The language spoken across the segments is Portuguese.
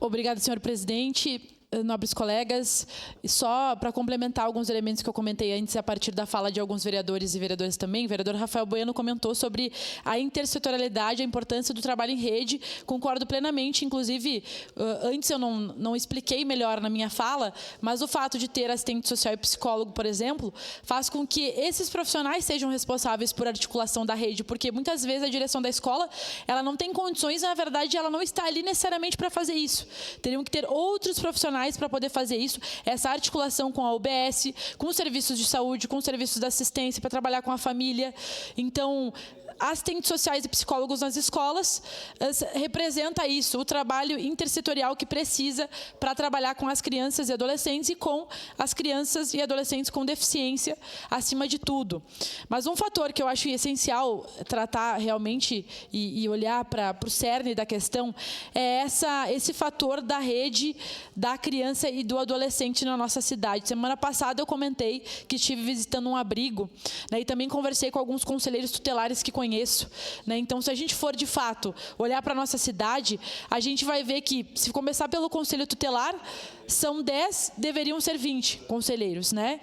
Obrigada, senhor presidente. Nobres colegas, e só para complementar alguns elementos que eu comentei antes, a partir da fala de alguns vereadores e vereadoras também, o vereador Rafael Bueno comentou sobre a intersetorialidade, a importância do trabalho em rede, concordo plenamente, inclusive, antes eu não expliquei melhor na minha fala, mas o fato de ter assistente social e psicólogo, por exemplo, faz com que esses profissionais sejam responsáveis por articulação da rede, porque muitas vezes a direção da escola, ela não tem condições, na verdade, ela não está ali necessariamente para fazer isso. Teriam que ter outros profissionais para poder fazer isso, essa articulação com a UBS, com os serviços de saúde, com os serviços de assistência, para trabalhar com a família. Então, assistentes sociais e psicólogos nas escolas representa isso, o trabalho intersetorial que precisa para trabalhar com as crianças e adolescentes e com as crianças e adolescentes com deficiência, acima de tudo. Mas um fator que eu acho essencial tratar realmente e olhar para o cerne da questão é esse fator da rede da criança e do adolescente na nossa cidade. Semana passada eu comentei que estive visitando um abrigo, né, e também conversei com alguns conselheiros tutelares que conheço, né? Então, se a gente for, de fato, olhar para a nossa cidade, a gente vai ver que, se começar pelo conselho tutelar, são 10, deveriam ser 20 conselheiros, né?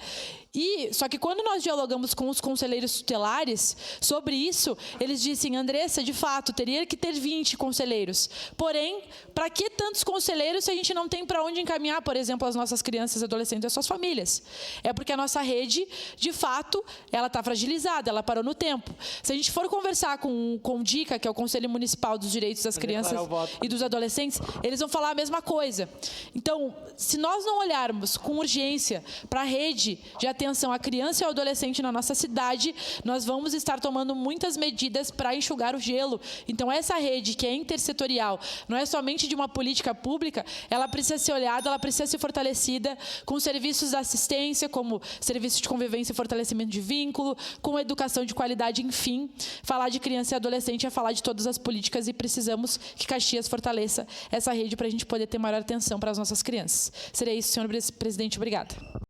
Só que quando nós dialogamos com os conselheiros tutelares sobre isso, eles dizem, Andressa, de fato, teria que ter 20 conselheiros. Porém, para que tantos conselheiros se a gente não tem para onde encaminhar, por exemplo, as nossas crianças e adolescentes e as suas famílias? É porque a nossa rede, de fato, ela está fragilizada, ela parou no tempo. Se a gente for conversar com o DICA, que é o Conselho Municipal dos Direitos das Crianças e dos Adolescentes, eles vão falar a mesma coisa. Então, se nós não olharmos com urgência para a rede de atenção à criança e ao adolescente na nossa cidade, nós vamos estar tomando muitas medidas para enxugar o gelo. Então, essa rede que é intersetorial, não é somente de uma política pública, ela precisa ser olhada, ela precisa ser fortalecida com serviços de assistência, como serviços de convivência e fortalecimento de vínculo, com educação de qualidade, enfim. Falar de criança e adolescente é falar de todas as políticas e precisamos que Caxias fortaleça essa rede para a gente poder ter maior atenção para as nossas crianças. Seria isso, senhor presidente. Obrigada.